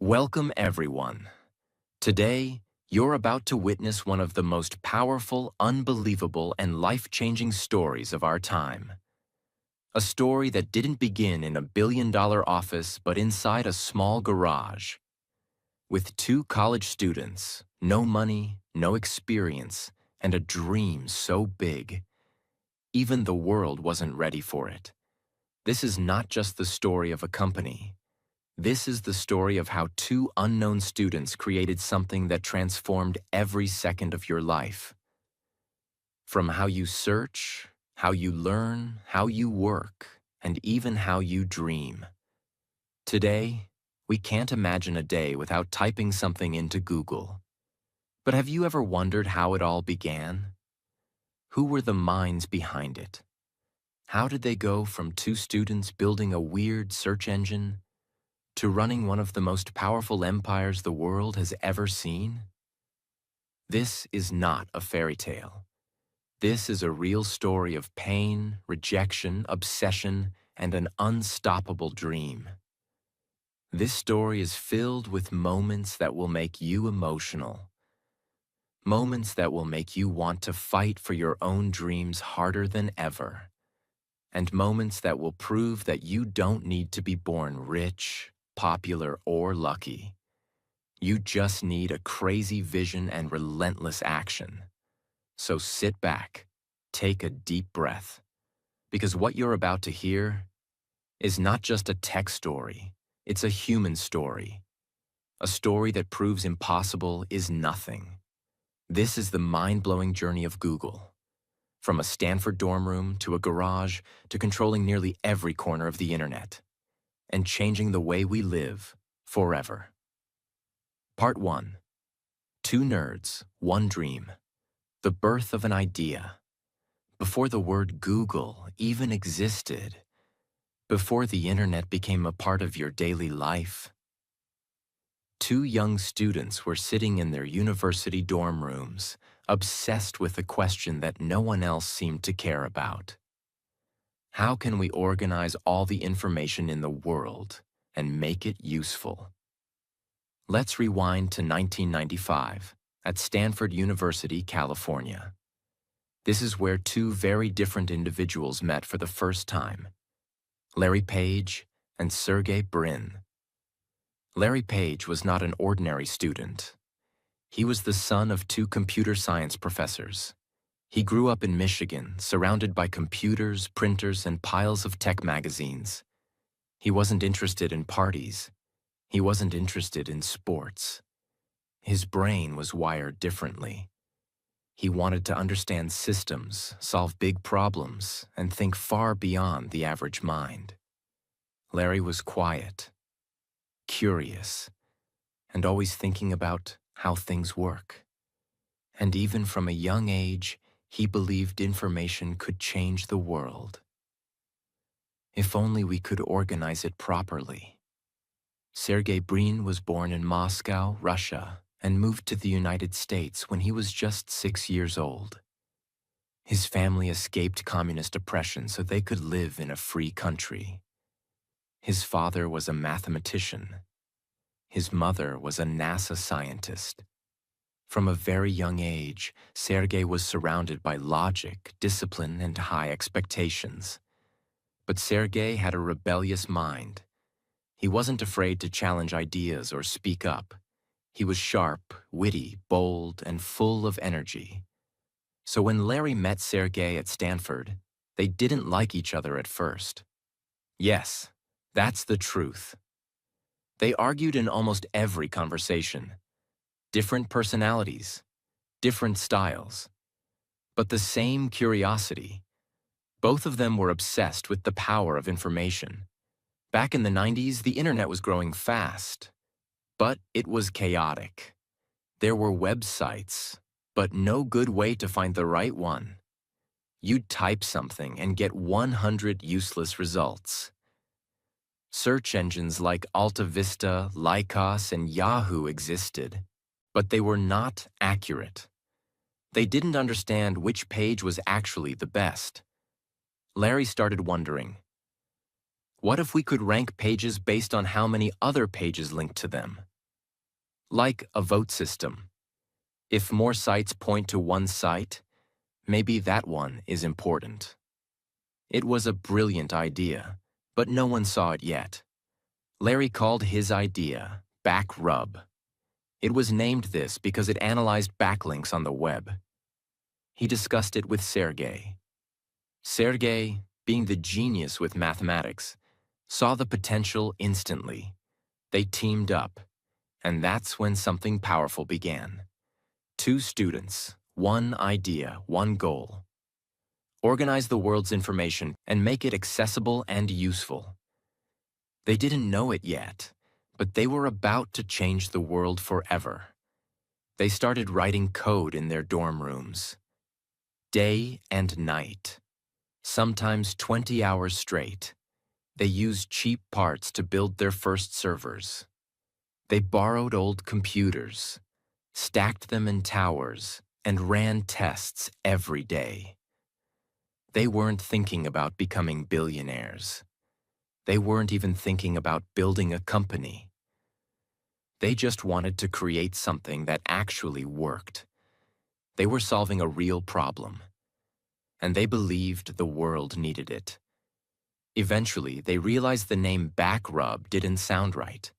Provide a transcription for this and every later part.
Welcome, everyone. Today, you're about to witness one of the most powerful, unbelievable, and life-changing stories of our time. A story that didn't begin in a billion-dollar office but inside a small garage. With two college students, no money, no experience, and a dream so big, even the world wasn't ready for it. This is not just the story of a company. This is the story of how two unknown students created something that transformed every second of your life. From how you search, how you learn, how you work, and even how you dream. Today, we can't imagine a day without typing something into Google. But have you ever wondered how it all began? Who were the minds behind it? How did they go from two students building a weird search engine to running one of the most powerful empires the world has ever seen? This is not a fairy tale. This is a real story of pain, rejection, obsession, and an unstoppable dream. This story is filled with moments that will make you emotional. Moments that will make you want to fight for your own dreams harder than ever. And moments that will prove that you don't need to be born rich, popular, or lucky. You just need a crazy vision and relentless action. So sit back, take a deep breath, because what you're about to hear is not just a tech story, it's a human story. A story that proves impossible is nothing. This is the mind-blowing journey of Google. From a Stanford dorm room to a garage to controlling nearly every corner of the internet. And changing the way we live forever. Part 1. Two nerds, one dream. The birth of an idea. Before the word Google even existed. Before the internet became a part of your daily life. Two young students were sitting in their university dorm rooms, obsessed with a question that no one else seemed to care about. How can we organize all the information in the world and make it useful? Let's rewind to 1995 at Stanford University, California. This is where two very different individuals met for the first time, Larry Page and Sergey Brin. Larry Page was not an ordinary student. He was the son of two computer science professors. He grew up in Michigan, surrounded by computers, printers, and piles of tech magazines. He wasn't interested in parties. He wasn't interested in sports. His brain was wired differently. He wanted to understand systems, solve big problems, and think far beyond the average mind. Larry was quiet, curious, and always thinking about how things work. And even from a young age, he believed information could change the world. If only we could organize it properly. Sergey Brin was born in Moscow, Russia, and moved to the United States when he was just 6 years old. His family escaped communist oppression so they could live in a free country. His father was a mathematician. His mother was a NASA scientist. From a very young age, Sergey was surrounded by logic, discipline, and high expectations. But Sergey had a rebellious mind. He wasn't afraid to challenge ideas or speak up. He was sharp, witty, bold, and full of energy. So when Larry met Sergey at Stanford, they didn't like each other at first. Yes, that's the truth. They argued in almost every conversation. Different personalities, different styles, but the same curiosity. Both of them were obsessed with the power of information. Back in the 90s, the internet was growing fast, but it was chaotic. There were websites, but no good way to find the right one. You'd type something and get 100 useless results. Search engines like Alta Vista, Lycos, and Yahoo existed, but they were not accurate. They didn't understand which page was actually the best. Larry started wondering, what if we could rank pages based on how many other pages linked to them? Like a vote system. If more sites point to one site, maybe that one is important. It was a brilliant idea, but no one saw it yet. Larry called his idea Back Rub. It was named this because it analyzed backlinks on the web. He discussed it with Sergey. Sergey, being the genius with mathematics, saw the potential instantly. They teamed up, and that's when something powerful began. Two students, one idea, one goal. Organize the world's information and make it accessible and useful. They didn't know it yet, but they were about to change the world forever. They started writing code in their dorm rooms. Day and night. Sometimes 20 hours straight. They used cheap parts to build their first servers. They borrowed old computers, stacked them in towers, and ran tests every day. They weren't thinking about becoming billionaires. They weren't even thinking about building a company. They just wanted to create something that actually worked. They were solving a real problem, and they believed the world needed it. Eventually, they realized the name Back Rub didn't sound right.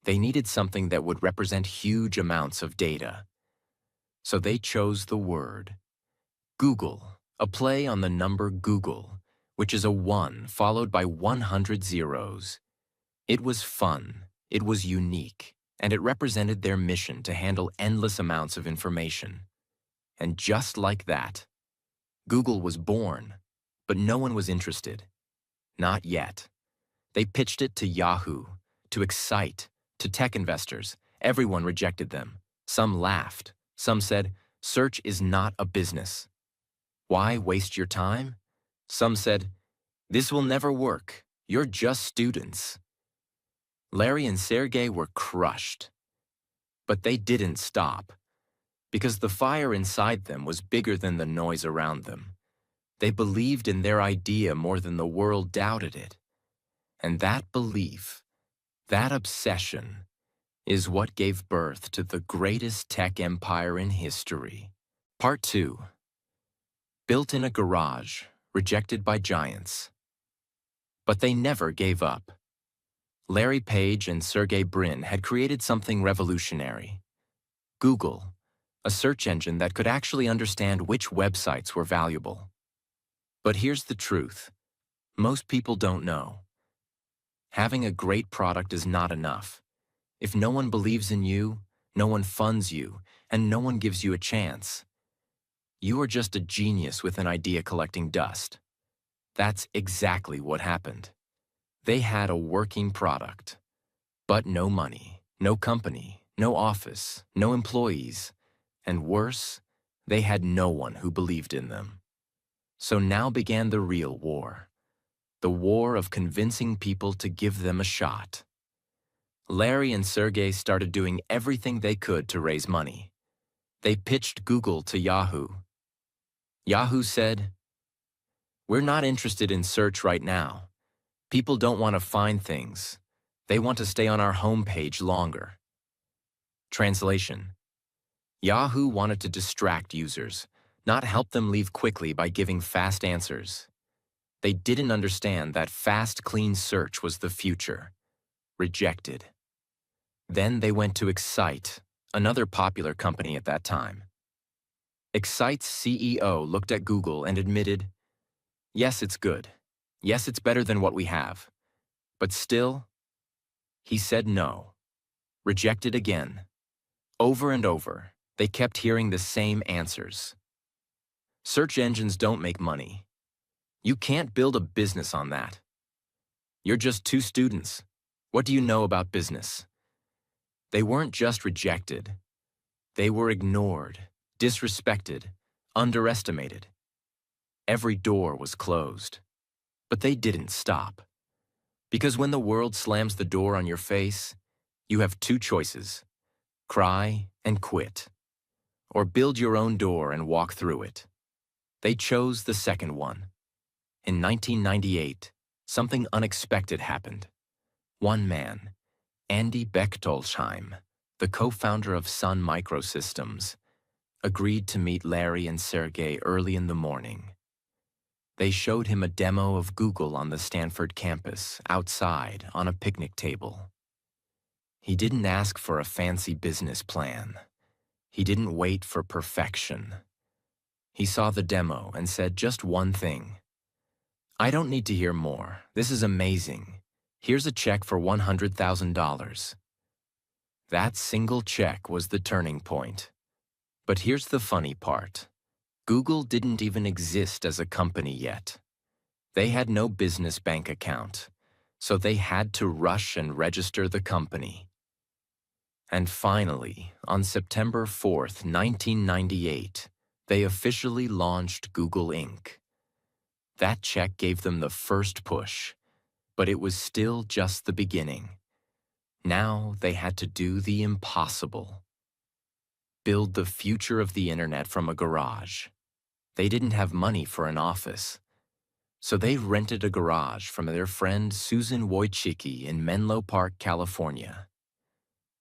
They needed something that would represent huge amounts of data. So they chose the word Google, a play on the number Google, which is a 1 followed by 100 zeros. It was fun, it was unique, and it represented their mission to handle endless amounts of information. And just like that, Google was born, but no one was interested. Not yet. They pitched it to Yahoo, to Excite, to tech investors. Everyone rejected them. Some laughed. Some said, search is not a business. Why waste your time? Some said, this will never work. You're just students. Larry and Sergey were crushed. But they didn't stop, because the fire inside them was bigger than the noise around them. They believed in their idea more than the world doubted it. And that belief, that obsession, is what gave birth to the greatest tech empire in history. Part 2. Built in a garage, rejected by giants. But they never gave up. Larry Page and Sergey Brin had created something revolutionary. Google, a search engine that could actually understand which websites were valuable. But here's the truth. Most people don't know. Having a great product is not enough. If no one believes in you, no one funds you, and no one gives you a chance, you are just a genius with an idea collecting dust. That's exactly what happened. They had a working product, but no money, no company, no office, no employees, and worse, they had no one who believed in them. So now began the real war. The war of convincing people to give them a shot. Larry and Sergey started doing everything they could to raise money. They pitched Google to Yahoo. Yahoo said, we're not interested in search right now. People don't want to find things. They want to stay on our homepage longer. Translation: Yahoo wanted to distract users, not help them leave quickly by giving fast answers. They didn't understand that fast, clean search was the future. Rejected. Then they went to Excite, another popular company at that time. Excite's CEO looked at Google and admitted, yes, it's good. Yes, it's better than what we have. But still, he said no. Rejected again. Over and over, they kept hearing the same answers. Search engines don't make money. You can't build a business on that. You're just two students. What do you know about business? They weren't just rejected. They were ignored, disrespected, underestimated. Every door was closed. But they didn't stop. Because when the world slams the door on your face, you have two choices: cry and quit, or build your own door and walk through it. They chose the second one. In 1998, something unexpected happened. One man, Andy Bechtolsheim, the co-founder of Sun Microsystems, agreed to meet Larry and Sergey early in the morning. They showed him a demo of Google on the Stanford campus, outside, on a picnic table. He didn't ask for a fancy business plan. He didn't wait for perfection. He saw the demo and said just one thing. "I don't need to hear more. This is amazing. Here's a check for $100,000. That single check was the turning point. But here's the funny part. Google didn't even exist as a company yet. They had no business bank account, so they had to rush and register the company. And finally, on September 4th, 1998, they officially launched Google Inc. That check gave them the first push, but it was still just the beginning. Now they had to do the impossible. Build the future of the internet from a garage. They didn't have money for an office, so they rented a garage from their friend Susan Wojcicki in Menlo Park, California.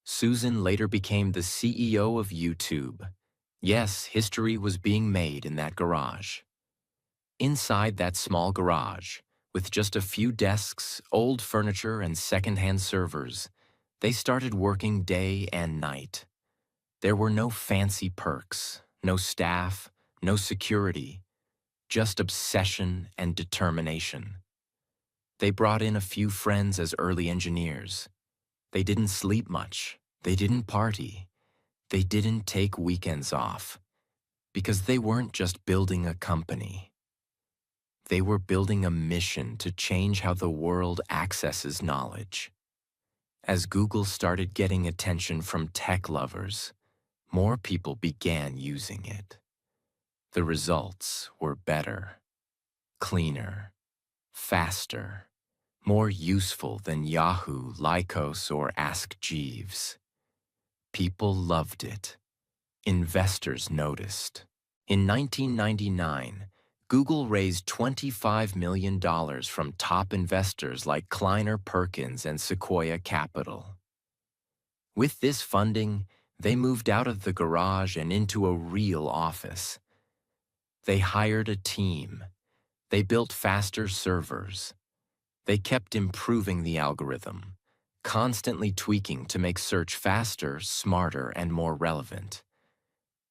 Susan later became the CEO of YouTube. Yes, history was being made in that garage. Inside that small garage, with just a few desks, old furniture, and secondhand servers, they started working day and night. There were no fancy perks, no staff, no security, just obsession and determination. They brought in a few friends as early engineers. They didn't sleep much. They didn't party. They didn't take weekends off. Because they weren't just building a company. They were building a mission to change how the world accesses knowledge. As Google started getting attention from tech lovers, more people began using it. The results were better, cleaner, faster, more useful than Yahoo, Lycos, or Ask Jeeves. People loved it. Investors noticed. In 1999, Google raised $25 million from top investors like Kleiner Perkins and Sequoia Capital. With this funding, they moved out of the garage and into a real office. They hired a team. They built faster servers. They kept improving the algorithm, constantly tweaking to make search faster, smarter, and more relevant.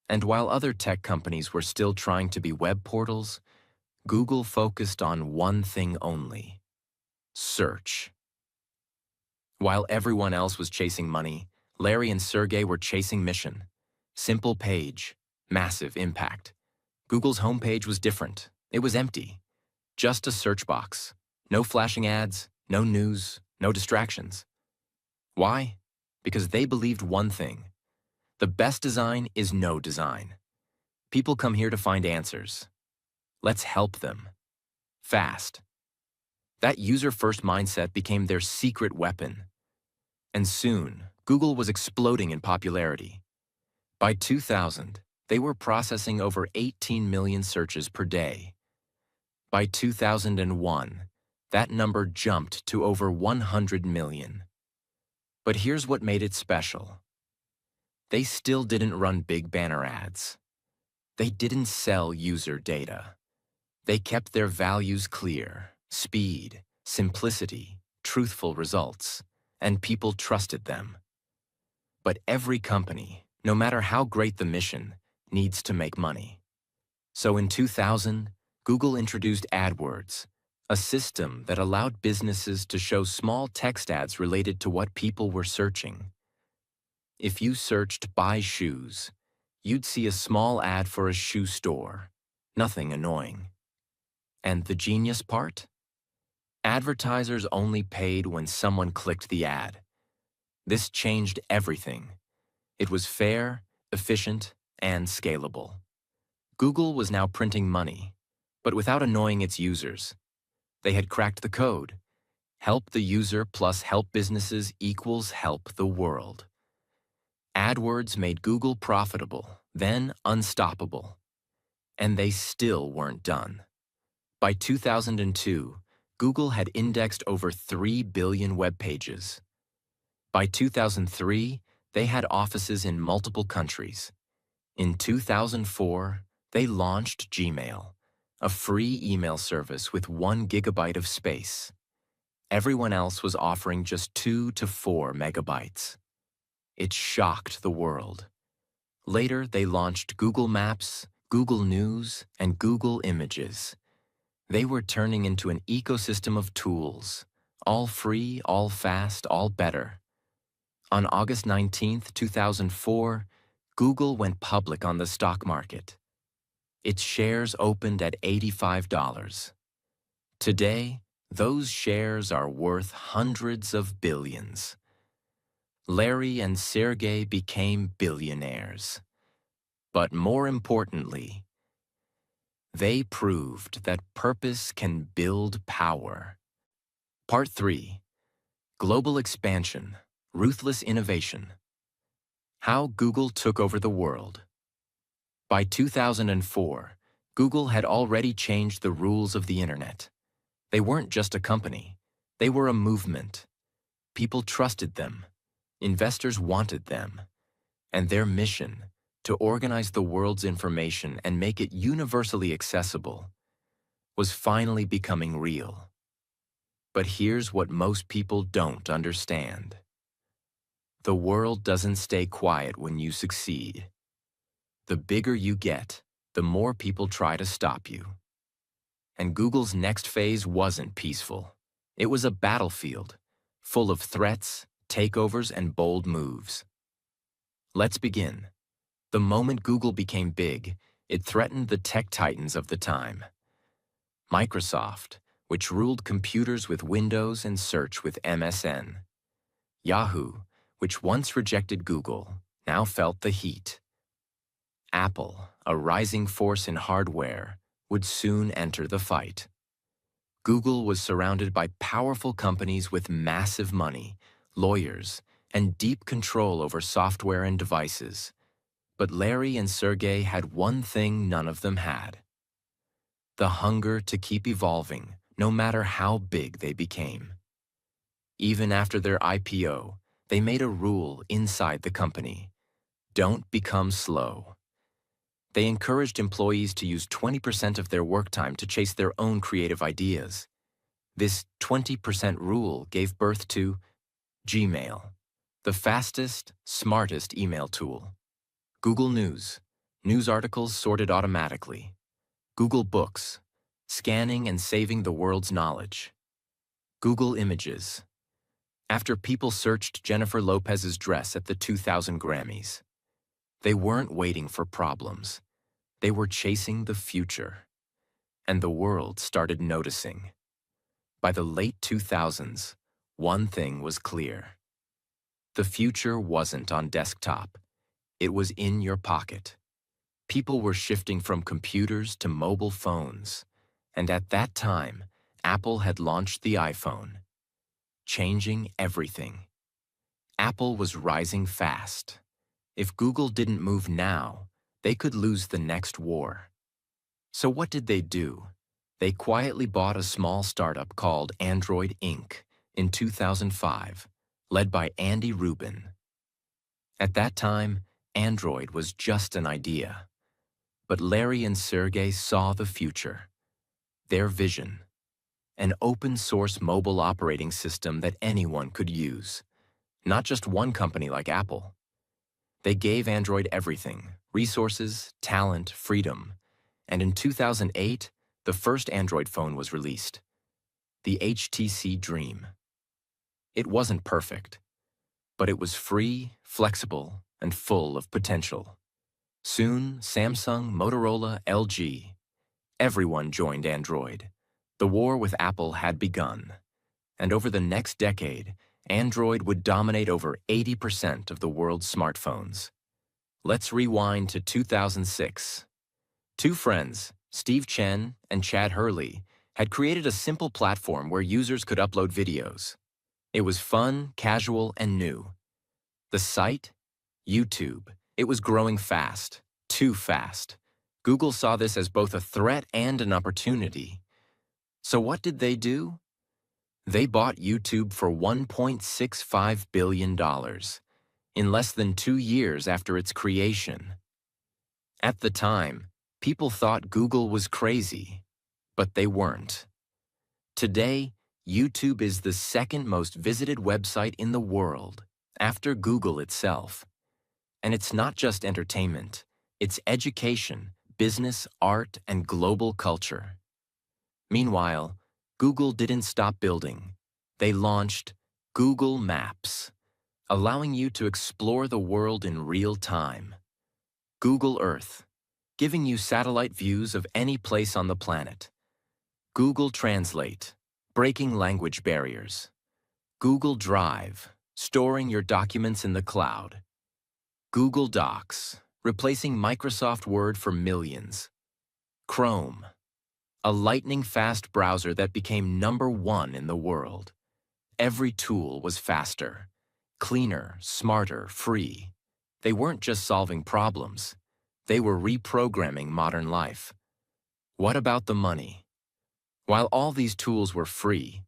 And while other tech companies were still trying to be web portals, Google focused on one thing only: search. While everyone else was chasing money, Larry and Sergey were chasing mission. Simple page, massive impact. Google's homepage was different. It was empty. Just a search box. No flashing ads, no news, no distractions. Why? Because they believed one thing. The best design is no design. People come here to find answers. Let's help them. Fast. That user-first mindset became their secret weapon. And soon, Google was exploding in popularity. By 2000, they were processing over 18 million searches per day. By 2001, that number jumped to over 100 million. But here's what made it special. They still didn't run big banner ads. They didn't sell user data. They kept their values clear: speed, simplicity, truthful results, and people trusted them. But every company, no matter how great the mission, needs to make money. So in 2000, Google introduced AdWords, a system that allowed businesses to show small text ads related to what people were searching. If you searched "buy shoes," you'd see a small ad for a shoe store. Nothing annoying. And the genius part? Advertisers only paid when someone clicked the ad. This changed everything. It was fair, efficient, and scalable. Google was now printing money, but without annoying its users. They had cracked the code. Help the user plus help businesses equals help the world. AdWords made Google profitable, then unstoppable. And they still weren't done. By 2002, Google had indexed over 3 billion web pages. By 2003, They had offices in multiple countries. In 2004, they launched Gmail, a free email service with 1 GB of space. Everyone else was offering just 2 to 4 megabytes. It shocked the world. Later, they launched Google Maps, Google News, and Google Images. They were turning into an ecosystem of tools, all free, all fast, all better. On August 19, 2004, Google went public on the stock market. Its shares opened at $85. Today, those shares are worth hundreds of billions. Larry and Sergey became billionaires. But more importantly, they proved that purpose can build power. Part 3. Global Expansion, Ruthless Innovation. How Google Took Over the World. By 2004, Google had already changed the rules of the internet. They weren't just a company. They were a movement. People trusted them. Investors wanted them. And their mission, to organize the world's information and make it universally accessible, was finally becoming real. But here's what most people don't understand. The world doesn't stay quiet when you succeed. The bigger you get, the more people try to stop you. And Google's next phase wasn't peaceful. It was a battlefield, full of threats, takeovers, and bold moves. Let's begin. The moment Google became big, it threatened the tech titans of the time. Microsoft, which ruled computers with Windows and search with MSN. Yahoo, which once rejected Google, now felt the heat. Apple, a rising force in hardware, would soon enter the fight. Google was surrounded by powerful companies with massive money, lawyers, and deep control over software and devices. But Larry and Sergey had one thing none of them had: the hunger to keep evolving, no matter how big they became. Even after their IPO, they made a rule inside the company: don't become slow. They encouraged employees to use 20% of their work time to chase their own creative ideas. This 20% rule gave birth to Gmail, the fastest, smartest email tool. Google News, news articles sorted automatically. Google Books, scanning and saving the world's knowledge. Google Images. After people searched Jennifer Lopez's dress at the 2000 Grammys, they weren't waiting for problems. They were chasing the future. And the world started noticing. By the late 2000s, one thing was clear. The future wasn't on desktop. It was in your pocket. People were shifting from computers to mobile phones. And at that time, Apple had launched the iPhone, changing everything. Apple was rising fast. If Google didn't move now, they could lose the next war. So what did they do? They quietly bought a small startup called Android Inc. in 2005, led by Andy Rubin. At that time, Android was just an idea. But Larry and Sergey saw the future. Their vision: an open-source mobile operating system that anyone could use, not just one company like Apple. They gave Android everything: resources, talent, freedom. And in 2008, the first Android phone was released, the HTC Dream. It wasn't perfect, but it was free, flexible, and full of potential. Soon, Samsung, Motorola, LG, everyone joined Android. The war with Apple had begun. And over the next decade, Android would dominate over 80% of the world's smartphones. Let's rewind to 2006. Two friends, Steve Chen and Chad Hurley, had created a simple platform where users could upload videos. It was fun, casual, and new. The site? YouTube. It was growing fast, too fast. Google saw this as both a threat and an opportunity. So what did they do? They bought YouTube for $1.65 billion. in less than 2 years after its creation. At the time, people thought Google was crazy, but they weren't. Today, YouTube is the second most visited website in the world, after Google itself. And it's not just entertainment, it's education, business, art, and global culture. Meanwhile, Google didn't stop building. They launched Google Maps, allowing you to explore the world in real time. Google Earth, giving you satellite views of any place on the planet. Google Translate, breaking language barriers. Google Drive, storing your documents in the cloud. Google Docs, replacing Microsoft Word for millions. Chrome, a lightning-fast browser that became #1 in the world. Every tool was faster, cleaner, smarter, free. They weren't just solving problems. They were reprogramming modern life. What about the money? While all these tools were free,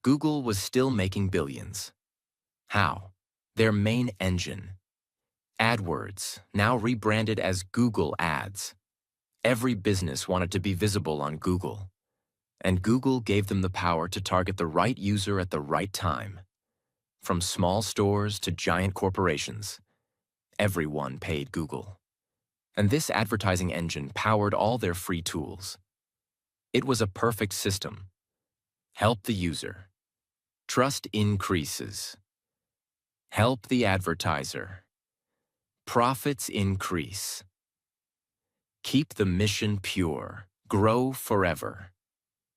Google was still making billions. How? Their main engine, AdWords, now rebranded as Google Ads. Every business wanted to be visible on Google, and Google gave them the power to target the right user at the right time. From small stores to giant corporations, everyone paid Google. And this advertising engine powered all their free tools. It was a perfect system. Help the user. Trust increases. Help the advertiser. Profits increase. Keep the mission pure. Grow forever.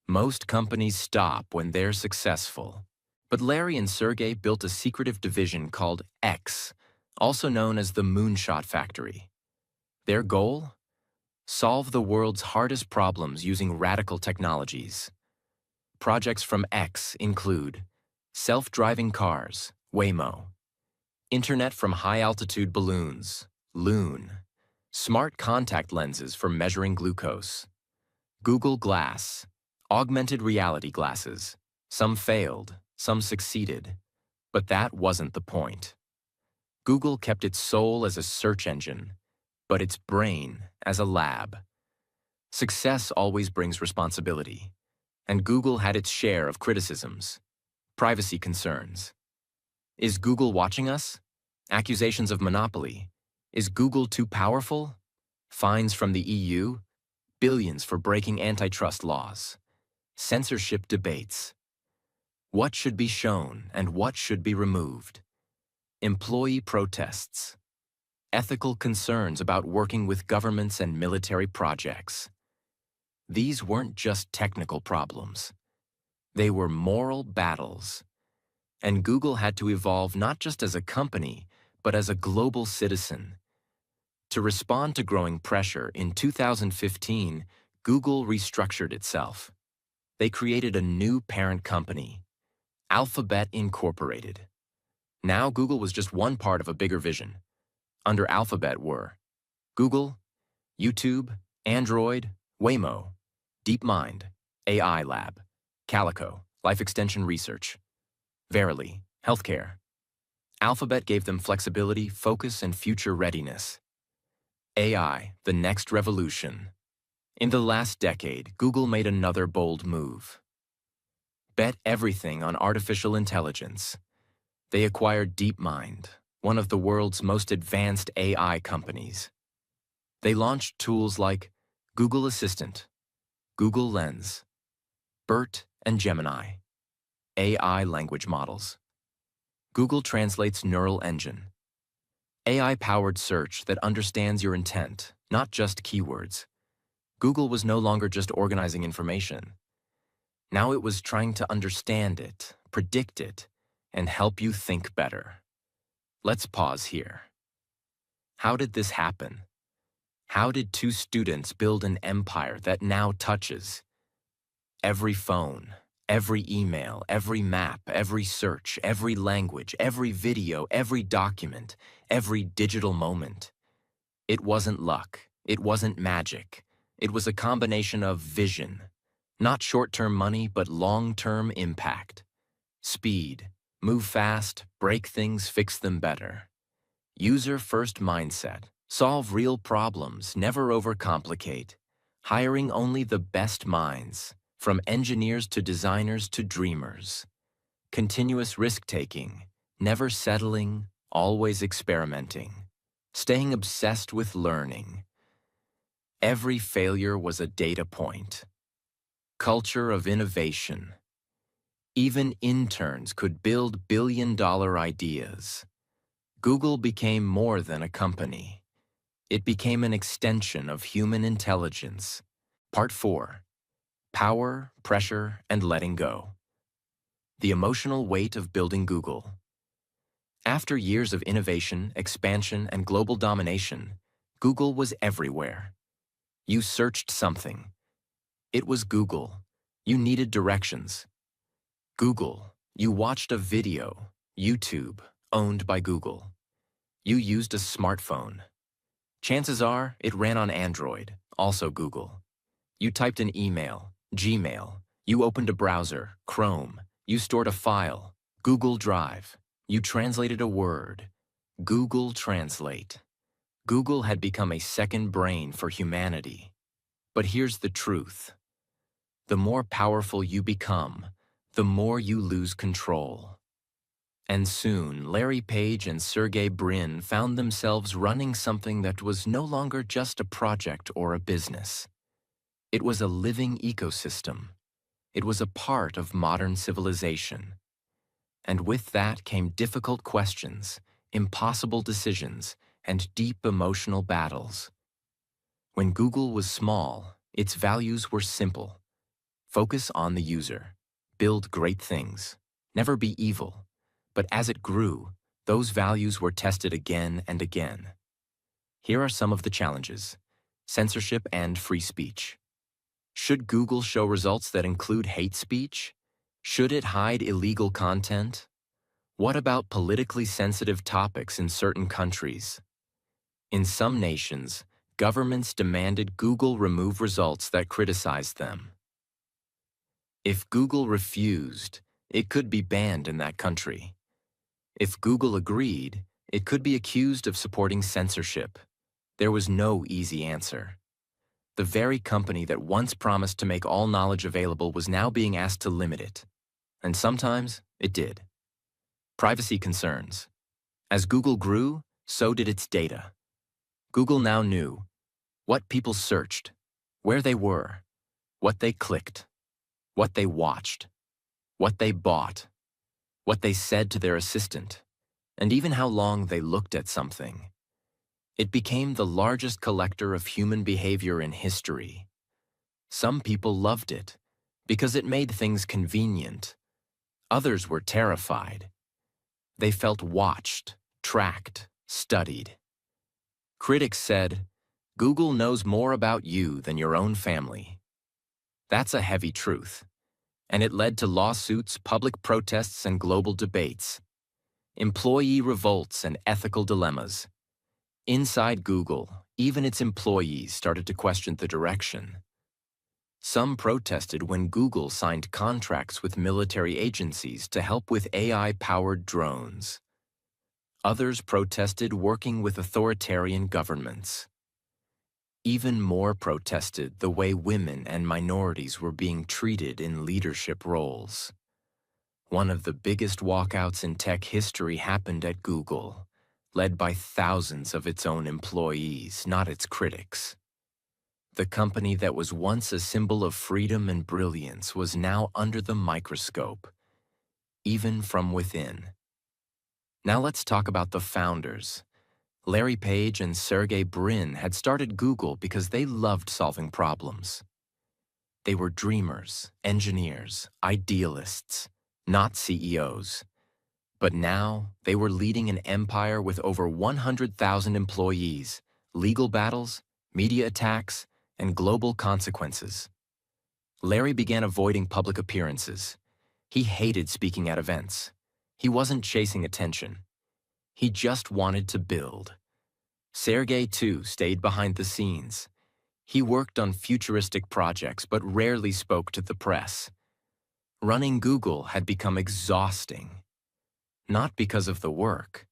Most companies stop when they're successful. But Larry and Sergey built a secretive division called X, also known as the Moonshot Factory. Their goal? Solve the world's hardest problems using radical technologies. Projects from X include self-driving cars, Waymo, internet from high-altitude balloons, Loon, smart contact lenses for measuring glucose, Google Glass, augmented reality glasses. Some failed, some succeeded, but that wasn't the point. Google kept its soul as a search engine, but its brain as a lab. Success always brings responsibility, and Google had its share of criticisms, privacy concerns. Is Google watching us? Accusations of monopoly. Is Google too powerful? Fines from the EU? Billions for breaking antitrust laws. Censorship debates. What should be shown and what should be removed? Employee protests. Ethical concerns about working with governments and military projects. These weren't just technical problems. They were moral battles. And Google had to evolve not just as a company, but as a global citizen. To respond to growing pressure, in 2015, Google restructured itself. They created a new parent company, Alphabet Incorporated. Now Google was just one part of a bigger vision. Under Alphabet were Google, YouTube, Android, Waymo, DeepMind, AI Lab, Calico, Life Extension Research, Verily, Healthcare. Alphabet gave them flexibility, focus, and future readiness. AI, the next revolution. In the last decade, Google made another bold move. Bet everything on artificial intelligence. They acquired DeepMind, one of the world's most advanced AI companies. They launched tools like Google Assistant, Google Lens, BERT, and Gemini, AI language models. Google Translate's neural engine, AI-powered search that understands your intent, not just keywords. Google was no longer just organizing information. Now it was trying to understand it, predict it, and help you think better. Let's pause here. How did this happen? How did two students build an empire that now touches every phone, every email, every map, every search, every language, every video, every document, every digital moment? It wasn't luck. It wasn't magic. It was a combination of vision, not short-term money, but long-term impact. Speed, move fast, break things, fix them better. User-first mindset. Solve real problems, never overcomplicate. Hiring only the best minds, from engineers to designers to dreamers. Continuous risk-taking, never settling, always experimenting. Staying obsessed with learning. Every failure was a data point. Culture of innovation. Even interns could build billion-dollar ideas. Google became more than a company. It became an extension of human intelligence. Part 4. Power, Pressure, and Letting Go. The emotional weight of building Google. After years of innovation, expansion, and global domination, Google was everywhere. You searched something. It was Google. You needed directions. Google. You watched a video. YouTube, owned by Google. You used a smartphone. Chances are it ran on Android, also Google. You typed an email, Gmail. You opened a browser, Chrome. You stored a file, Google Drive. You translated a word, Google Translate. Google had become a second brain for humanity. But here's the truth. The more powerful you become, the more you lose control. And soon, Larry Page and Sergey Brin found themselves running something that was no longer just a project or a business. It was a living ecosystem. It was a part of modern civilization. And with that came difficult questions, impossible decisions, and deep emotional battles. When Google was small, its values were simple. Focus on the user. Build great things. Never be evil. But as it grew, those values were tested again and again. Here are some of the challenges. Censorship and free speech. Should Google show results that include hate speech? Should it hide illegal content? What about politically sensitive topics in certain countries? In some nations, governments demanded Google remove results that criticized them. If Google refused, it could be banned in that country. If Google agreed, it could be accused of supporting censorship. There was no easy answer. The very company that once promised to make all knowledge available was now being asked to limit it. And sometimes, it did. Privacy concerns. As Google grew, so did its data. Google now knew what people searched, where they were, what they clicked, what they watched, what they bought, what they said to their assistant, and even how long they looked at something. It became the largest collector of human behavior in history. Some people loved it because it made things convenient. Others were terrified. They felt watched, tracked, studied. Critics said, "Google knows more about you than your own family." That's a heavy truth, and it led to lawsuits, public protests, and global debates. Employee revolts and ethical dilemmas. Inside Google, even its employees started to question the direction. Some protested when Google signed contracts with military agencies to help with AI-powered drones. Others protested working with authoritarian governments. Even more protested the way women and minorities were being treated in leadership roles. One of the biggest walkouts in tech history happened at Google, led by thousands of its own employees, not its critics. The company that was once a symbol of freedom and brilliance was now under the microscope, even from within. Now let's talk about the founders. Larry Page and Sergey Brin had started Google because they loved solving problems. They were dreamers, engineers, idealists, not CEOs. But now, they were leading an empire with over 100,000 employees, legal battles, media attacks, and global consequences. Larry began avoiding public appearances. He hated speaking at events. He wasn't chasing attention. He just wanted to build. Sergey, too, stayed behind the scenes. He worked on futuristic projects but rarely spoke to the press. Running Google had become exhausting. Not because of the work,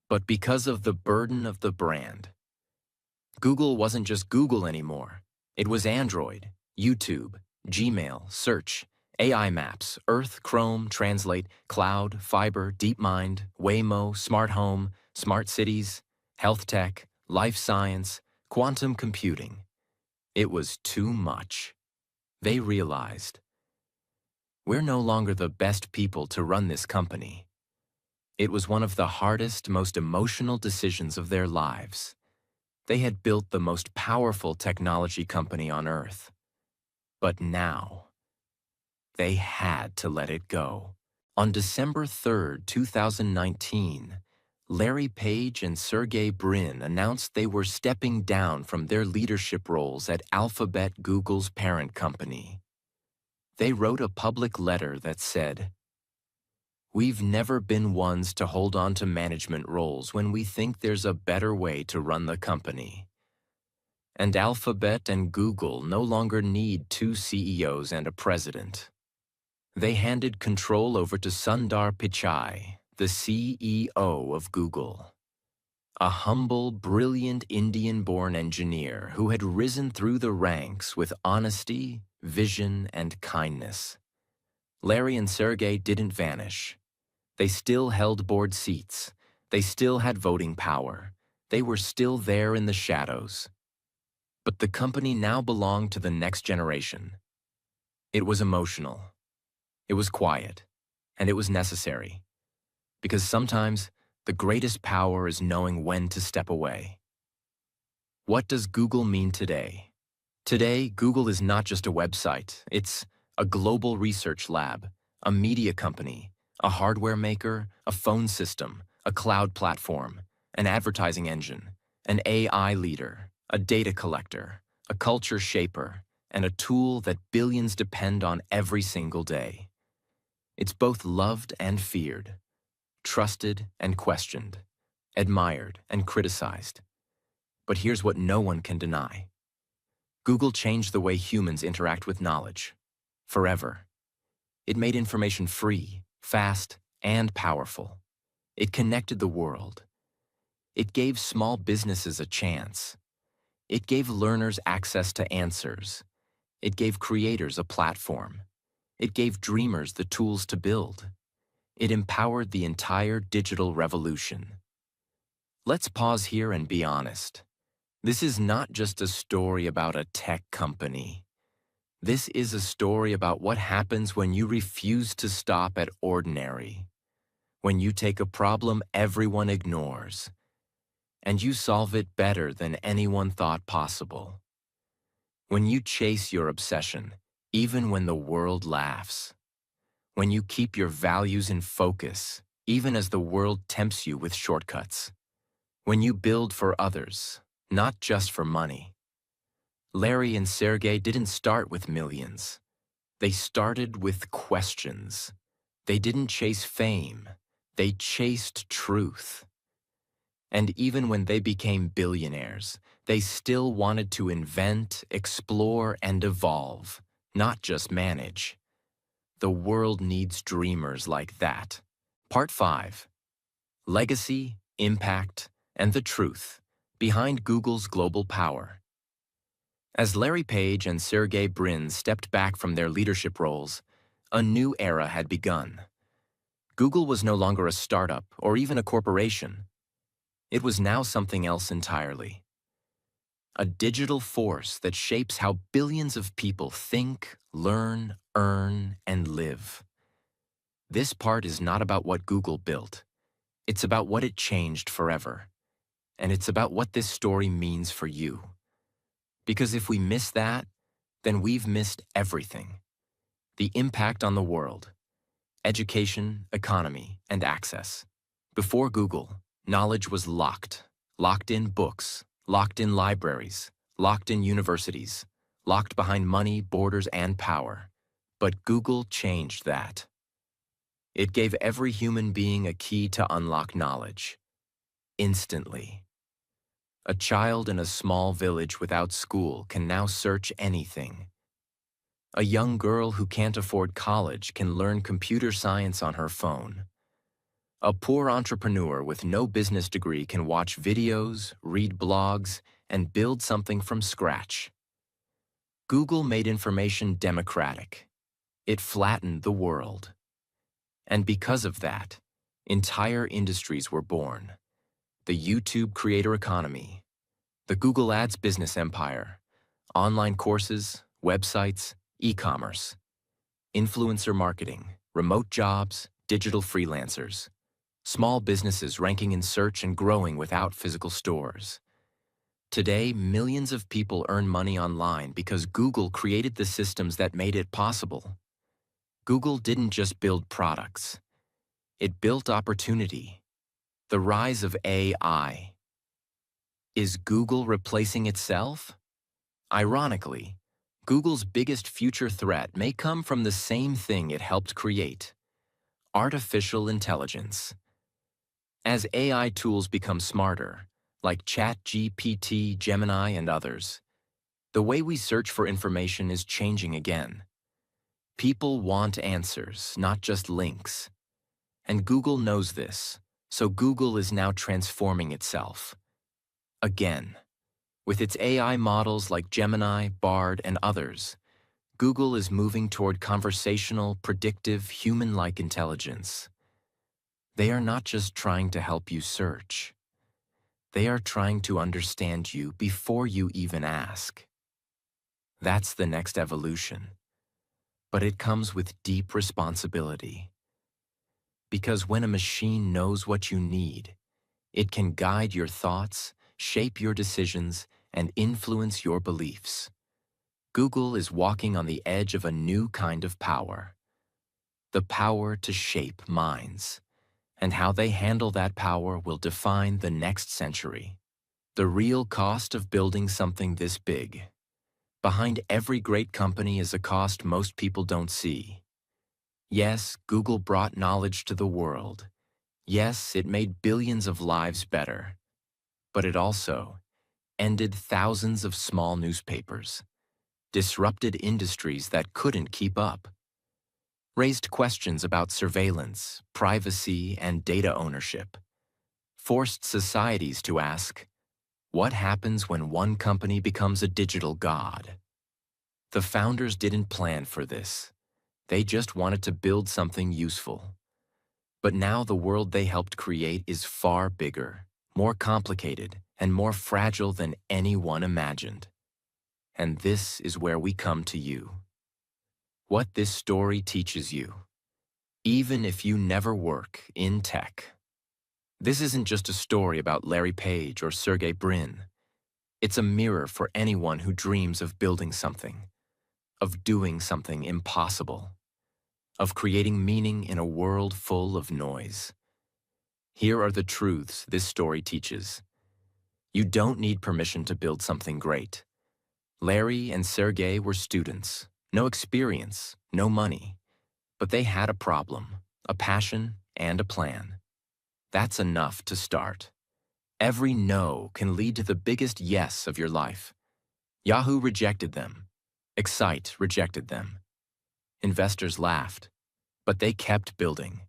But because of the burden of the brand, Google wasn't just Google anymore. It was Android, YouTube, Gmail, Search, AI Maps, Earth, Chrome, Translate, Cloud, Fiber, DeepMind, Waymo, Smart Home, Smart Cities, Health Tech, Life Science, Quantum Computing. It was too much. They realized, we're no longer the best people to run this company. It was one of the hardest, most emotional decisions of their lives. They had built the most powerful technology company on Earth. But now, they had to let it go. On December 3rd, 2019, Larry Page and Sergey Brin announced they were stepping down from their leadership roles at Alphabet, Google's parent company. They wrote a public letter that said, "We've never been ones to hold on to management roles when we think there's a better way to run the company. And Alphabet and Google no longer need two CEOs and a president." They handed control over to Sundar Pichai, the CEO of Google, a humble, brilliant Indian-born engineer who had risen through the ranks with honesty, vision, and kindness. Larry and Sergey didn't vanish. They still held board seats. They still had voting power. They were still there in the shadows. But the company now belonged to the next generation. It was emotional. It was quiet. And it was necessary. Because sometimes the greatest power is knowing when to step away. What does Google mean today? Today, Google is not just a website. It's a global research lab, a media company, a hardware maker, a phone system, a cloud platform, an advertising engine, an AI leader, a data collector, a culture shaper, and a tool that billions depend on every single day. It's both loved and feared, trusted and questioned, admired and criticized. But here's what no one can deny. Google changed the way humans interact with knowledge, forever. It made information free, fast, and powerful. It connected the world. It gave small businesses a chance. It gave learners access to answers. It gave creators a platform. It gave dreamers the tools to build. It empowered the entire digital revolution. Let's pause here and be honest. This is not just a story about a tech company. This is a story about what happens when you refuse to stop at ordinary, when you take a problem everyone ignores, and you solve it better than anyone thought possible. When you chase your obsession, even when the world laughs. When you keep your values in focus, even as the world tempts you with shortcuts. When you build for others, not just for money. Larry and Sergey didn't start with millions. They started with questions. They didn't chase fame. They chased truth. And even when they became billionaires, they still wanted to invent, explore, and evolve, not just manage. The world needs dreamers like that. Part 5. Legacy, Impact, and the Truth Behind Google's Global Power. As Larry Page and Sergey Brin stepped back from their leadership roles, a new era had begun. Google was no longer a startup or even a corporation. It was now something else entirely. A digital force that shapes how billions of people think, learn, earn, and live. This part is not about what Google built. It's about what it changed forever. And it's about what this story means for you. Because if we miss that, then we've missed everything. The impact on the world, education, economy, and access. Before Google, knowledge was locked in books, locked in libraries, locked in universities, locked behind money, borders, and power. But Google changed that. It gave every human being a key to unlock knowledge. Instantly. A child in a small village without school can now search anything. A young girl who can't afford college can learn computer science on her phone. A poor entrepreneur with no business degree can watch videos, read blogs, and build something from scratch. Google made information democratic. It flattened the world. And because of that, entire industries were born. The YouTube creator economy, the Google Ads business empire, online courses, websites, e-commerce, influencer marketing, remote jobs, digital freelancers, small businesses ranking in search and growing without physical stores. Today, millions of people earn money online because Google created the systems that made it possible. Google didn't just build products. It built opportunity. The rise of AI. Is Google replacing itself? Ironically, Google's biggest future threat may come from the same thing it helped create: artificial intelligence. As AI tools become smarter, like ChatGPT, Gemini, and others, the way we search for information is changing again. People want answers, not just links. And Google knows this, so Google is now transforming itself. Again, with its AI models like Gemini, Bard, and others, Google is moving toward conversational, predictive, human-like intelligence. They are not just trying to help you search. They are trying to understand you before you even ask. That's the next evolution. But it comes with deep responsibility. Because when a machine knows what you need, it can guide your thoughts, shape your decisions, and influence your beliefs. Google is walking on the edge of a new kind of power. The power to shape minds. And how they handle that power will define the next century. The real cost of building something this big. Behind every great company is a cost most people don't see. Yes, Google brought knowledge to the world. Yes, it made billions of lives better. But it also ended thousands of small newspapers, disrupted industries that couldn't keep up, raised questions about surveillance, privacy, and data ownership, forced societies to ask, what happens when one company becomes a digital god? The founders didn't plan for this. They just wanted to build something useful. But now the world they helped create is far bigger, more complicated, and more fragile than anyone imagined. And this is where we come to you. What this story teaches you, even if you never work in tech. This isn't just a story about Larry Page or Sergey Brin. It's a mirror for anyone who dreams of building something, of doing something impossible, of creating meaning in a world full of noise. Here are the truths this story teaches. You don't need permission to build something great. Larry and Sergey were students, no experience, no money, but they had a problem, a passion, and a plan. That's enough to start. Every no can lead to the biggest yes of your life. Yahoo rejected them. Excite rejected them. Investors laughed, but they kept building.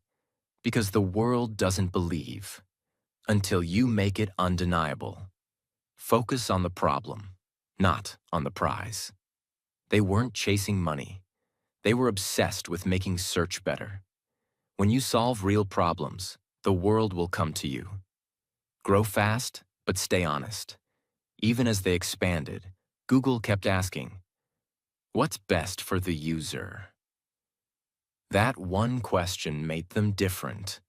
Because the world doesn't believe until you make it undeniable. Focus on the problem, not on the prize. They weren't chasing money. They were obsessed with making search better. When you solve real problems, the world will come to you. Grow fast, but stay honest. Even as they expanded, Google kept asking, what's best for the user? That one question made them different.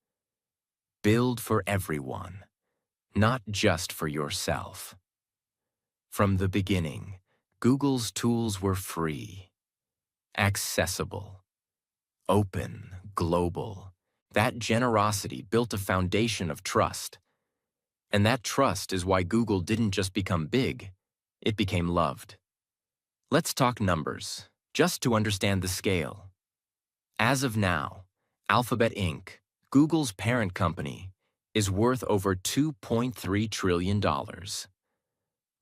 Build for everyone, not just for yourself. From the beginning, Google's tools were free, accessible, open, global. That generosity built a foundation of trust. And that trust is why Google didn't just become big, it became loved. Let's talk numbers, just to understand the scale. As of now, Alphabet Inc., Google's parent company, is worth over $2.3 trillion.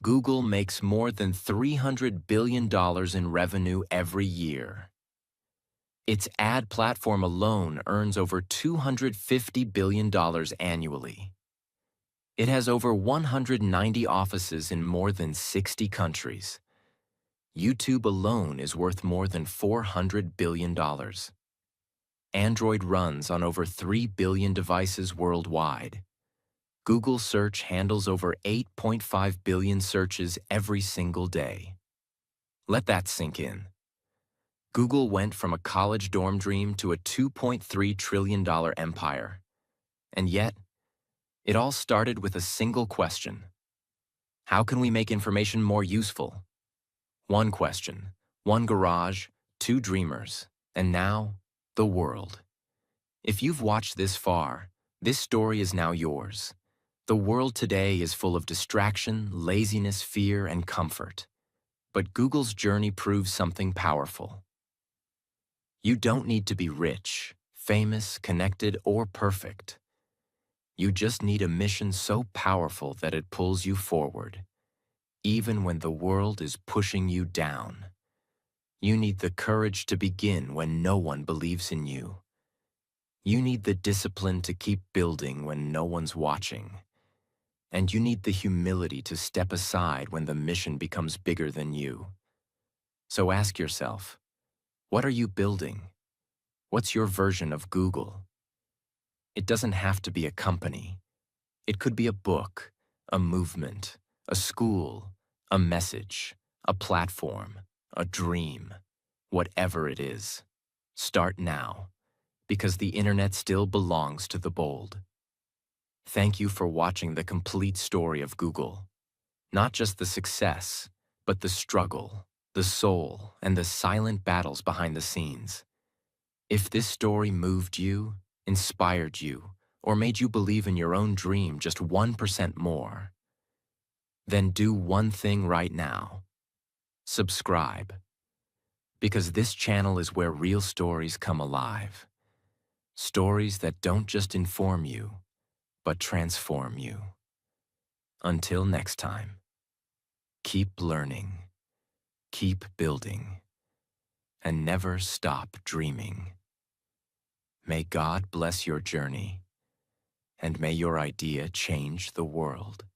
Google makes more than $300 billion in revenue every year. Its ad platform alone earns over $250 billion annually. It has over 190 offices in more than 60 countries. YouTube alone is worth more than $400 billion. Android runs on over 3 billion devices worldwide. Google Search handles over 8.5 billion searches every single day. Let that sink in. Google went from a college dorm dream to a $2.3 trillion empire. And yet, it all started with a single question. How can we make information more useful? One question, one garage, two dreamers, and now, the world. If you've watched this far, this story is now yours. The world today is full of distraction, laziness, fear, and comfort. But Google's journey proves something powerful. You don't need to be rich, famous, connected, or perfect. You just need a mission so powerful that it pulls you forward, even when the world is pushing you down. You need the courage to begin when no one believes in you. You need the discipline to keep building when no one's watching. And you need the humility to step aside when the mission becomes bigger than you. So ask yourself, what are you building? What's your version of Google? It doesn't have to be a company. It could be a book, a movement, a school, a message, a platform, a dream. Whatever it is, start now, because the internet still belongs to the bold. Thank you for watching the complete story of Google. Not just the success, but the struggle, the soul, and the silent battles behind the scenes. If this story moved you, inspired you, or made you believe in your own dream just 1% more, then do one thing right now. Subscribe. Because this channel is where real stories come alive. Stories that don't just inform you, but transform you. Until next time, keep learning, keep building, and never stop dreaming. May God bless your journey, and may your idea change the world.